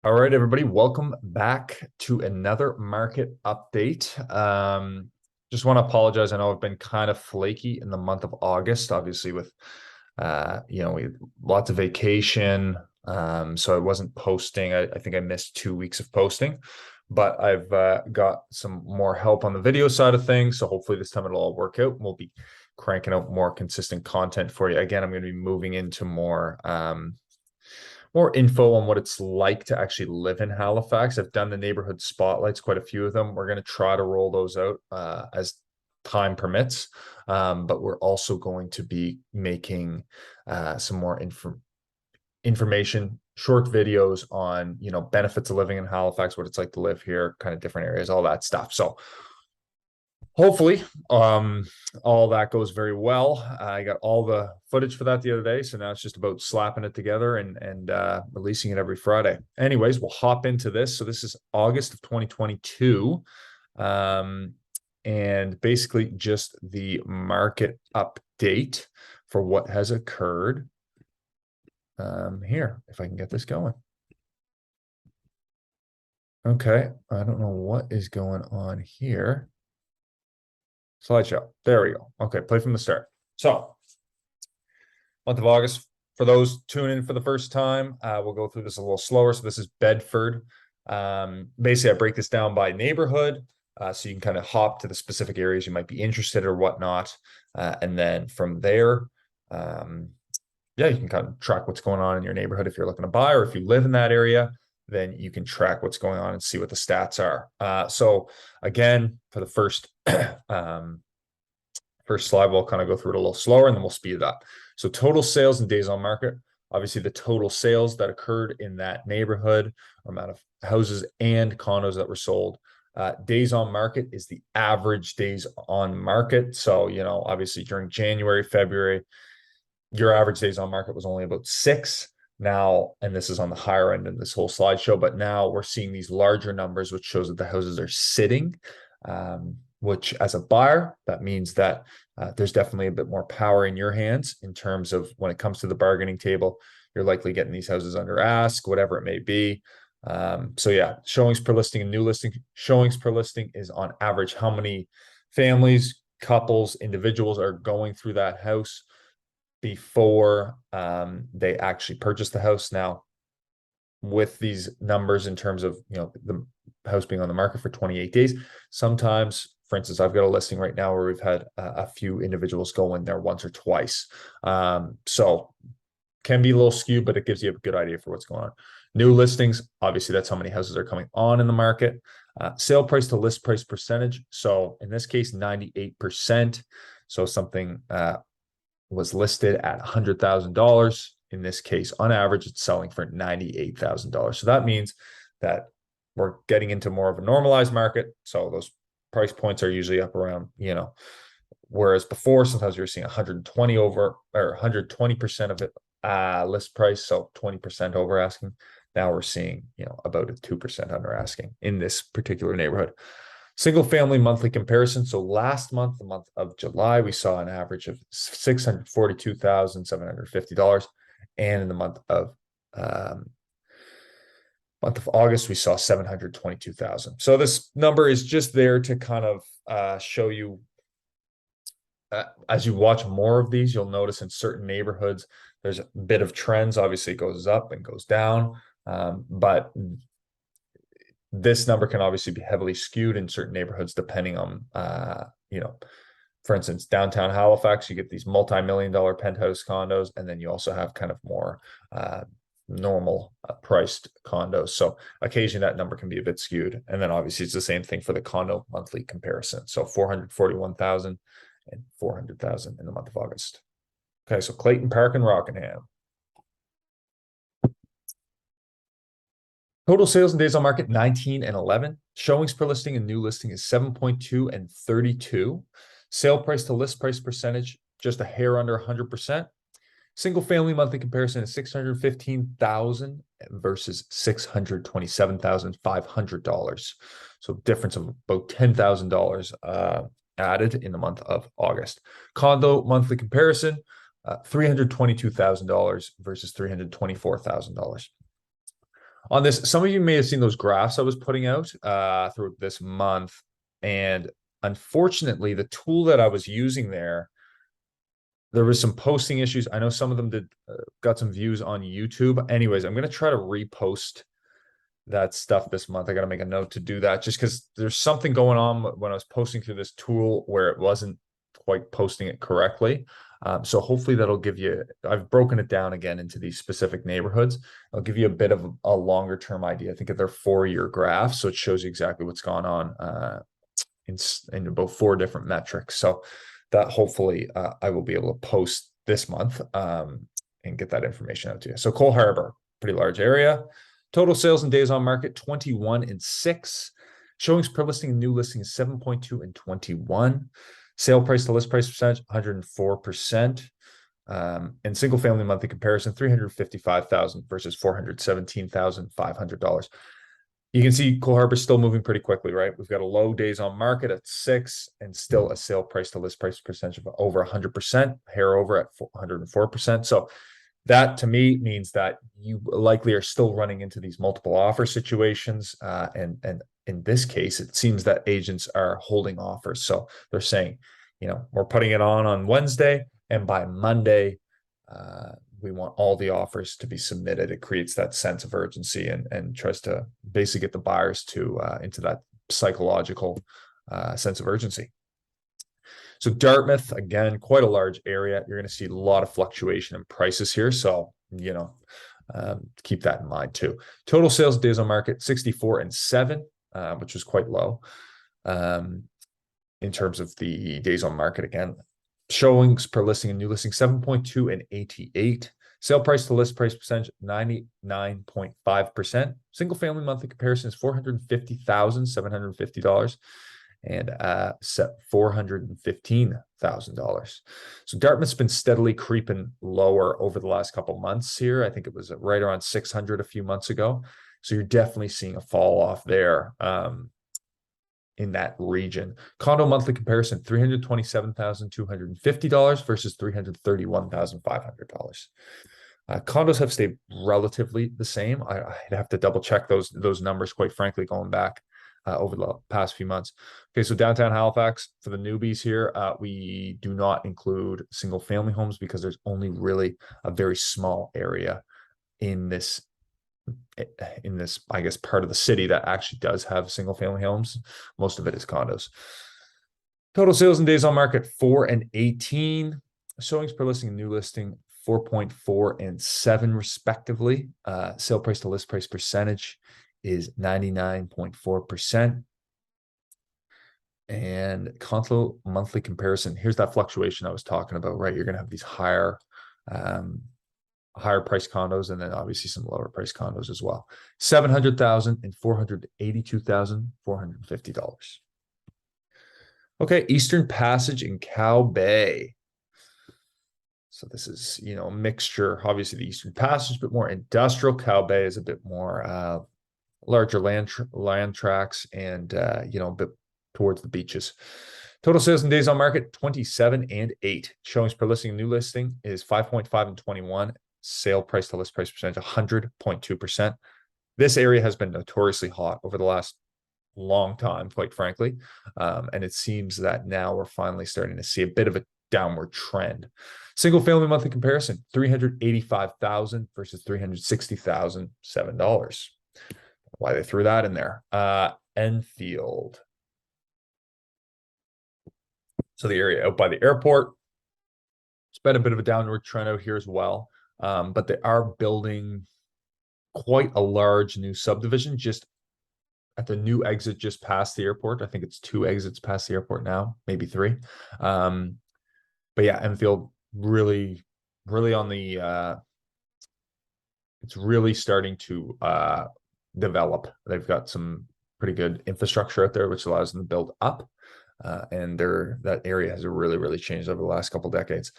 All right, everybody, welcome back to another market update. Just want to apologize. I know I've been kind of flaky in the month of August, obviously with we had lots of vacation. So I wasn't posting. I think I missed 2 weeks of posting, but I've got some more help on the video side of things. So hopefully this time it'll all work out. We'll be cranking out more consistent content for you. Again, I'm going to be moving into more info on what it's like to actually live in Halifax. I've done the neighborhood spotlights, quite a few of them. We're going to try to roll those out as time permits. But we're also going to be making some more information, short videos on, benefits of living in Halifax, what it's like to live here, kind of different areas, all that stuff. So hopefully all that goes very well. I got all the footage for that the other day, so now it's just about slapping it together and releasing it every Friday. Anyways, we'll hop into this. So this is August of 2022, and basically just the market update for what has occurred here, if I can get this going. Okay, I don't know what is going on here. Slideshow. There we go. Okay, play from the start. So, month of August. For those tuning in for the first time, we'll go through this a little slower. So this is Bedford. Basically, I break this down by neighborhood, so you can kind of hop to the specific areas you might be interested or whatnot. And then from there, you can kind of track what's going on in your neighborhood if you're looking to buy, or if you live in that area, then you can track what's going on and see what the stats are. So again, for the first slide, we'll kind of go through it a little slower and then we'll speed it up. So total sales and days on market, obviously the total sales that occurred in that neighborhood, or amount of houses and condos that were sold. Days on market is the average days on market. So, obviously during January, February, your average days on market was only about 6. Now, and this is on the higher end of this whole slideshow, but now we're seeing these larger numbers, which shows that the houses are sitting, which as a buyer, that means that there's definitely a bit more power in your hands in terms of when it comes to the bargaining table. You're likely getting these houses under ask, whatever it may be. So yeah, showings per listing and new listing. Showings per listing is on average how many families, couples, individuals are going through that house before they actually purchase the house. Now, with these numbers in terms of the house being on the market for 28 days, sometimes, for instance, I've got a listing right now where we've had a few individuals go in there once or twice. So can be a little skewed, but it gives you a good idea for what's going on. New listings, obviously that's how many houses are coming on in the market. Sale price to list price percentage. So in this case, 98%. So something was listed at $100,000. In this case, on average, it's selling for $98,000. So that means that we're getting into more of a normalized market. So those price points are usually up around, whereas before, sometimes you're seeing 120 over or 120% of it list price. So 20% over asking. Now we're seeing, about a 2% under asking in this particular neighborhood. Single family monthly comparison. So last month, the month of July, we saw an average of $642,750. And in the month of August, we saw 722,000. So this number is just there to kind of show you, as you watch more of these, you'll notice in certain neighborhoods, there's a bit of trends. Obviously, it goes up and goes down, but this number can obviously be heavily skewed in certain neighborhoods, depending on, for instance, downtown Halifax, you get these multi-million-dollar penthouse condos, and then you also have kind of more normal priced condos. So occasionally that number can be a bit skewed. And then obviously it's the same thing for the condo monthly comparison. So 441,000 and 400,000 in the month of August. Okay, so Clayton Park and Rockingham. Total sales and days on market, 19 and 11. Showings per listing and new listing is 7.2 and 32. Sale price to list price percentage, just a hair under 100%. Single family monthly comparison is 615,000 versus $627,500. So difference of about $10,000 added in the month of August. Condo monthly comparison, $322,000 versus $324,000. On this, some of you may have seen those graphs I was putting out through this month. And unfortunately, the tool that I was using there was some posting issues. I know some of them got some views on YouTube. Anyways, I'm going to try to repost that stuff this month. I got to make a note to do that just because there's something going on when I was posting through this tool where it wasn't quite posting it correctly. So hopefully that'll give you, I've broken it down again into these specific neighborhoods. I'll give you a bit of a longer term idea. I think they're 4-year graphs, so it shows you exactly what's gone on in about 4 different metrics. So that hopefully I will be able to post this month and get that information out to you. So Cole Harbour, pretty large area. Total sales and days on market, 21 and 6. Showings per listing and new listing is 7.2 and 21. Sale price to list price percentage, 104%. And single family monthly comparison, $355,000 versus $417,500. You can see Cole Harbour still moving pretty quickly, right? We've got a low days on market at 6 and still a sale price to list price percentage of over 100%, hair over at 104%. So that to me means that you likely are still running into these multiple offer situations. And in this case, it seems that agents are holding offers. So they're saying, we're putting it on Wednesday, and by Monday, we want all the offers to be submitted. It creates that sense of urgency and tries to basically get the buyers to into that psychological sense of urgency. So Dartmouth, again, quite a large area. You're going to see a lot of fluctuation in prices here. So, keep that in mind too. Total sales days on market, 64 and 7, which was quite low in terms of the days on market. Again, showings per listing and new listing, 7.2 and 88. Sale price to list price percentage, 99.5%. Single family monthly comparison is $450,750. And set $415,000. So Dartmouth's been steadily creeping lower over the last couple months here. I think it was right around 600 a few months ago. So you're definitely seeing a fall off there in that region. Condo monthly comparison, $327,250 versus $331,500. Condos have stayed relatively the same. I'd have to double check those numbers, quite frankly, going back over the past few months. Okay, so downtown Halifax, for the newbies here, we do not include single family homes because there's only really a very small area in this, I guess, part of the city that actually does have single family homes. Most of it is condos. Total sales and days on market, 4 and 18. Showings per listing and new listing, 4.4 and 7 respectively. Sale price to list price percentage is 99.4%. And condo monthly comparison, here's that fluctuation I was talking about, right? You're going to have these higher price condos and then obviously some lower price condos as well. $700,000 and $482,450. Okay, Eastern Passage in Cow Bay. So this is, a mixture, obviously the Eastern Passage, but more industrial. Cow Bay is a bit more larger land tracts and a bit towards the beaches. Total sales and days on market, 27 and 8. Showings per listing and new listing is 5.5 and 21. Sale price to list price percentage, 100.2%. This area has been notoriously hot over the last long time, quite frankly. And it seems that now we're finally starting to see a bit of a downward trend. Single family monthly comparison, $385,000 versus $360,007. Why they threw that in there. Enfield. So the area out by the airport. It's been a bit of a downward trend out here as well. But they are building quite a large new subdivision just at the new exit just past the airport. I think it's 2 exits past the airport now, maybe 3. But yeah, Enfield really on the it's really starting to develop. They've got some pretty good infrastructure out there, which allows them to build up. And that area has really changed over the last couple of decades.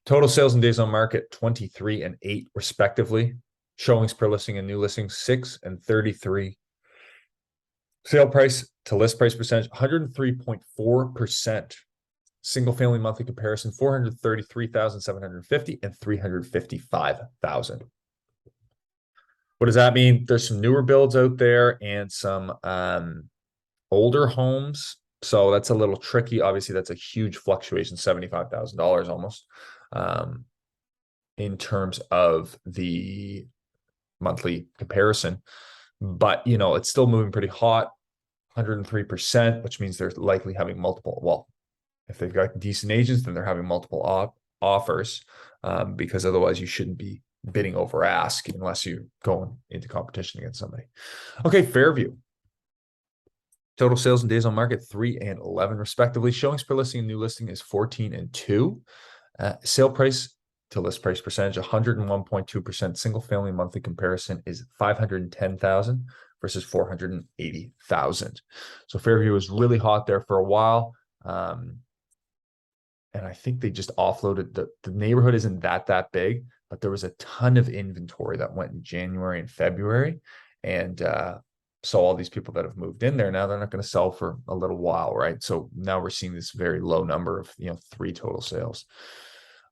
Total sales and days on market, 23 and 8 respectively. Showings per listing and new listings, 6 and 33. Sale price to list price percentage, 103.4%. Single family monthly comparison, 433,750 and 355,000. What does that mean? There's some newer builds out there and some older homes. So that's a little tricky. Obviously, that's a huge fluctuation, $75,000 almost, in terms of the monthly comparison. But, you know, it's still moving pretty hot, 103%, which means they're likely having multiple. Well, if they've got decent agents, then they're having multiple offers, because otherwise you shouldn't be bidding over ask unless you're going into competition against somebody. Okay, Fairview. Total sales and days on market 3 and 11 respectively. Showings per listing and new listing is 14 and 2. Sale price to list price percentage 101.2%. Single family monthly comparison is 510,000 versus 480,000. So Fairview was really hot there for a while. And I think they just offloaded the neighborhood isn't that big, but there was a ton of inventory that went in January and February. And so all these people that have moved in there now, they're not going to sell for a little while, right? So now we're seeing this very low number of 3 total sales.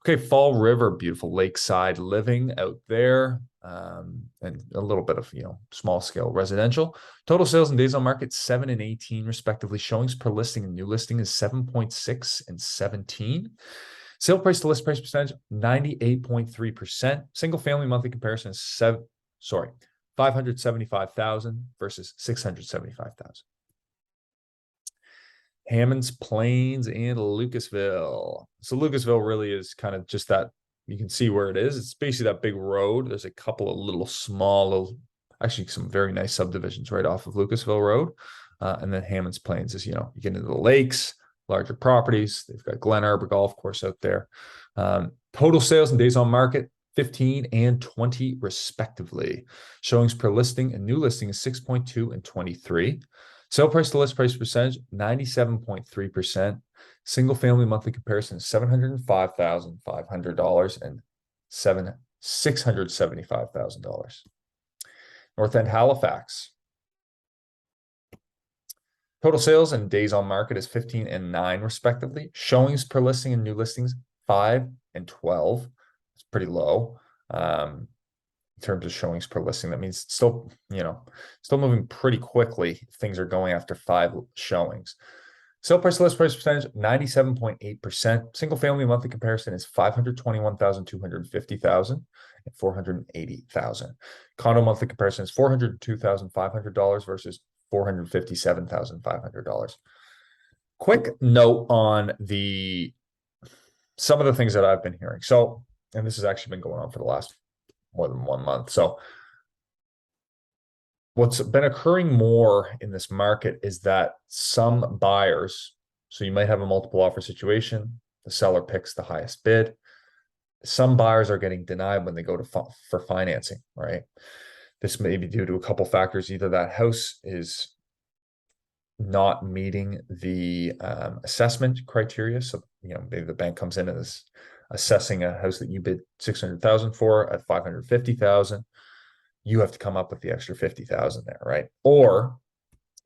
Okay, Fall River, beautiful lakeside living out there, and a little bit of small scale residential. Total sales and days on market 7 and 18 respectively. Showings per listing and new listing is 7.6 and 17. Sale price to list price percentage 98.3%. Single family monthly comparison is 575,000 versus 675,000. Hammonds, Plains, and Lucasville. So Lucasville really is kind of just that. You can see where it is. It's basically that big road. There's a couple of little small, actually some very nice subdivisions right off of Lucasville Road. And then Hammonds, Plains is, you get into the lakes, larger properties. They've got Glen Arbor Golf Course out there. Total sales and days on market 15 and 20 respectively. Showings per listing and new listing is 6.2 and 23. Sale price to list price percentage 97.3%. Single family monthly comparison is $705,500 and $675,000. North End Halifax. Total sales and days on market is 15 and 9 respectively. Showings per listing and new listings 5 and 12. It's pretty low. In terms of showings per listing, that means it's still, still moving pretty quickly if things are going after 5 showings. Sale price to list price percentage 97.8%. Single family monthly comparison is 521,250,000 and 480,000. Condo monthly comparison is $402,500 versus $457,500. Quick note on some of the things that I've been hearing. So, and this has actually been going on for the last more than 1 month. So what's been occurring more in this market is that some buyers, so you might have a multiple offer situation, the seller picks the highest bid. Some buyers are getting denied when they go for financing, right? This may be due to a couple factors. Either that house is not meeting the assessment criteria. So, maybe the bank comes in and is assessing a house that you bid 600,000 for at 550,000. You have to come up with the extra 50,000 there, right? Or,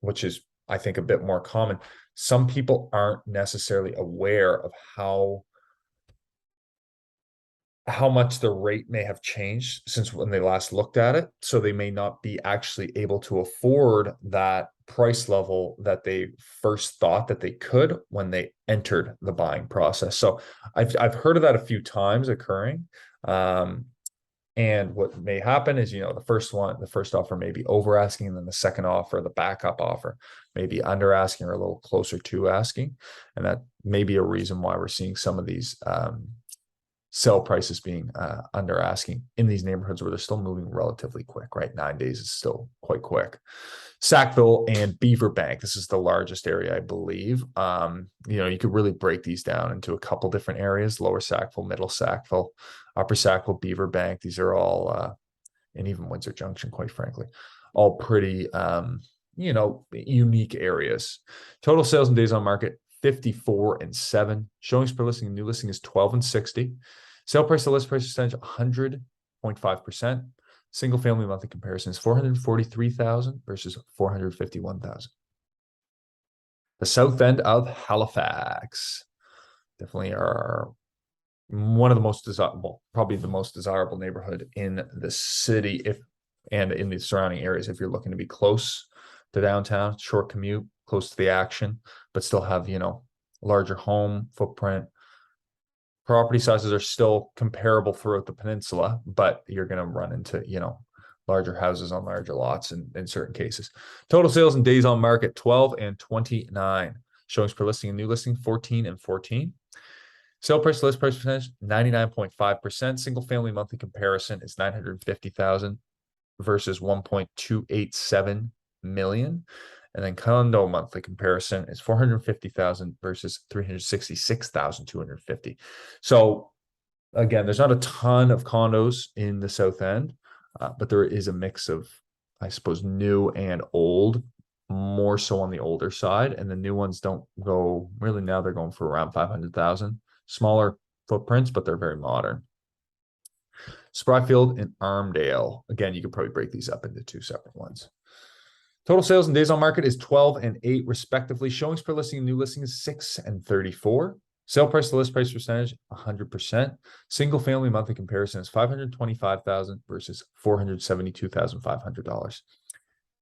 which is, I think, a bit more common, some people aren't necessarily aware of how much the rate may have changed since when they last looked at it. So they may not be actually able to afford that price level that they first thought that they could when they entered the buying process. So I've heard of that a few times occurring. And what may happen is, the first offer may be over asking, and then the second offer, the backup offer, may be under asking or a little closer to asking. And that may be a reason why we're seeing some of these sell prices being under asking in these neighborhoods where they're still moving relatively quick, right? 9 days is still quite quick. Sackville and Beaverbank, this is the largest area, I believe. You could really break these down into a couple different areas: Lower Sackville, Middle Sackville, Upper Sackville, Beaverbank. These are all, and even Windsor Junction, quite frankly, all pretty, unique areas. Total sales and days on market 54 and 7. Showings per listing and new listing is 12 and 60. Sale price to list price percentage 100.5%. Single family monthly comparison is 443,000 versus 451,000. The south end of Halifax, definitely are one of the most desirable, probably the most desirable neighborhood in the city. If and in the surrounding areas if you're looking to be close to downtown, short commute, close to the action, but still have, larger home footprint. Property sizes are still comparable throughout the peninsula, but you're going to run into, larger houses on larger lots in certain cases. Total sales and days on market, 12 and 29. Showings per listing and new listing, 14 and 14. Sale price to list price percentage, 99.5%. Single family monthly comparison is 950,000 versus 1.287 million. And then condo monthly comparison is 450,000 versus 366,250. So again, there's not a ton of condos in the South End, but there is a mix of, I suppose, new and old, more so on the older side. And the new ones don't go really now. They're going for around 500,000, smaller footprints, but they're very modern. Spryfield and Armdale. Again, you could probably break these up into two separate ones. Total sales and days on market is 12 and 8 respectively. Showings per listing and new listing is 6 and 34. Sale price to list price percentage, 100%. Single family monthly comparison is 525,000 versus $472,500.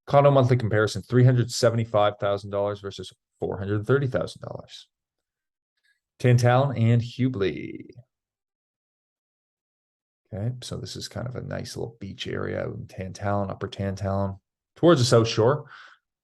Condo monthly comparison, $375,000 versus $430,000. Tantallon and Hubley. Okay, so this is kind of a nice little beach area in Tantallon, Upper Tantallon, towards the South Shore,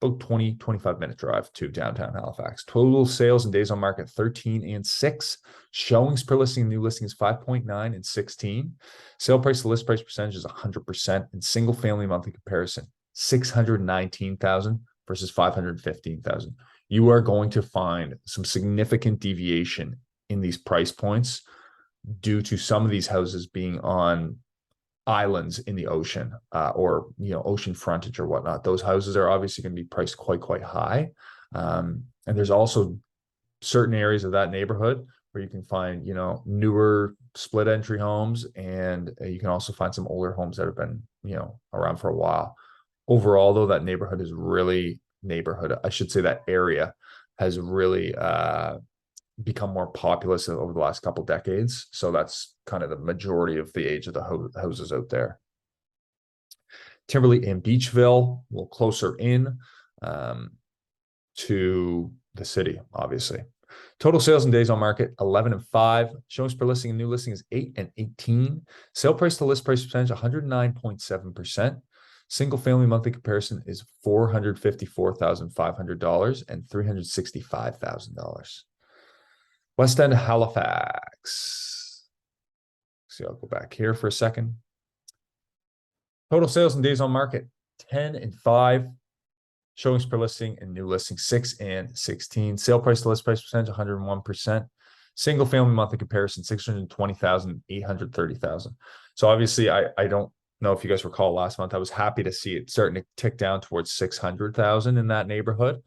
about 25-minute drive to downtown Halifax. Total sales and days on market, 13 and 6. Showings per listing and new listing is 5.9 and 16. Sale price to list price percentage is 100%. And single family monthly comparison, 619,000 versus 515,000. You are going to find some significant deviation in these price points due to some of these houses being on islands in the ocean, or ocean frontage or whatnot. Those houses are obviously going to be priced quite high, and there's also certain areas of that neighborhood where you can find newer split entry homes, and you can also find some older homes that have been around for a while. Overall, though, that neighborhood is really I should say that area has really become more populous over the last couple decades. So that's kind of the majority of the age of the houses out there. Timberlea and Beechville, a little closer in to the city, obviously. Total sales and days on market, 11 and 5. Showings per listing and new listing is 8 and 18. Sale price to list price percentage, 109.7%. Single family monthly comparison is $454,500 and $365,000. West End Halifax. See, I'll go back here for a second. Total sales and days on market, 10 and 5. Showings per listing and new listing, 6 and 16. Sale price to list price percentage, 101%. Single family monthly comparison, 620,000, 830,000. So obviously, I don't know if you guys recall last month, I was happy to see it starting to tick down towards 600,000 in that neighborhood.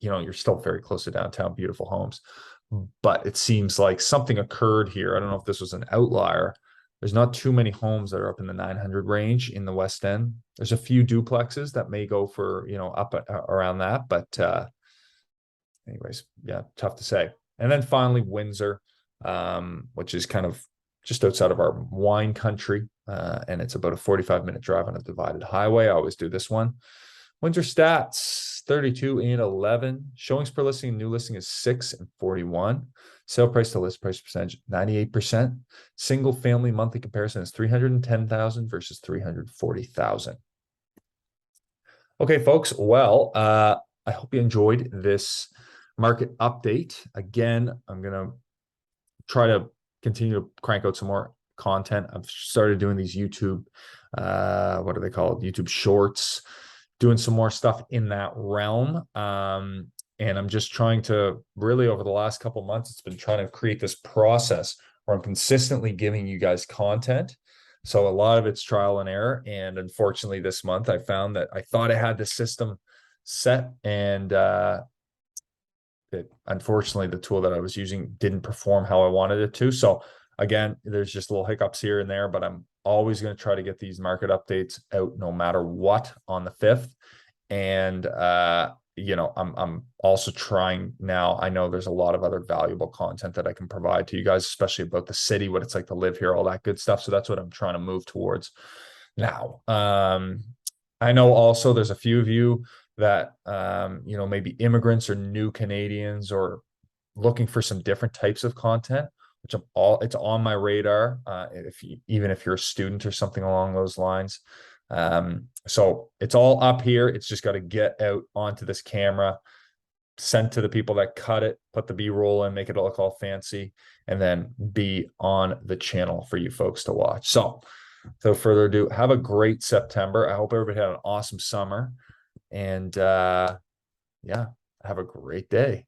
You're still very close to downtown, beautiful homes, but it seems like something occurred here. I don't know if this was an outlier. There's not too many homes that are up in the 900 range in the West End. There's a few duplexes that may go for, up around that, but anyways, yeah, tough to say. And then finally, Windsor, which is kind of just outside of our wine country, and it's about a 45-minute drive on a divided highway. I always do this one. Windsor stats, 32 and 11. Showings per listing and new listing is 6 and 41. Sale price to list price percentage, 98%. Single family monthly comparison is 310,000 versus 340,000. Okay, folks. Well, I hope you enjoyed this market update. Again, I'm going to try to continue to crank out some more content. I've started doing these YouTube, what are they called? YouTube shorts, doing some more stuff in that realm. And I'm just trying to really, over the last couple of months, it's been trying to create this process where I'm consistently giving you guys content. So a lot of it's trial and error. And unfortunately, this month I found that I thought I had the system set, and unfortunately the tool that I was using didn't perform how I wanted it to. So again, there's just little hiccups here and there, but I'm always going to try to get these market updates out no matter what on the 5th. And I'm also trying now. I know there's a lot of other valuable content that I can provide to you guys, especially about the city, what it's like to live here, all that good stuff. So that's what I'm trying to move towards now. I know also there's a few of you that, maybe immigrants or new Canadians or looking for some different types of content, which it's on my radar. Even if you're a student or something along those lines. So it's all up here. It's just got to get out onto this camera, sent to the people that cut it, put the B-roll in, make it look all fancy, and then be on the channel for you folks to watch. So without further ado, have a great September. I hope everybody had an awesome summer. And yeah, have a great day.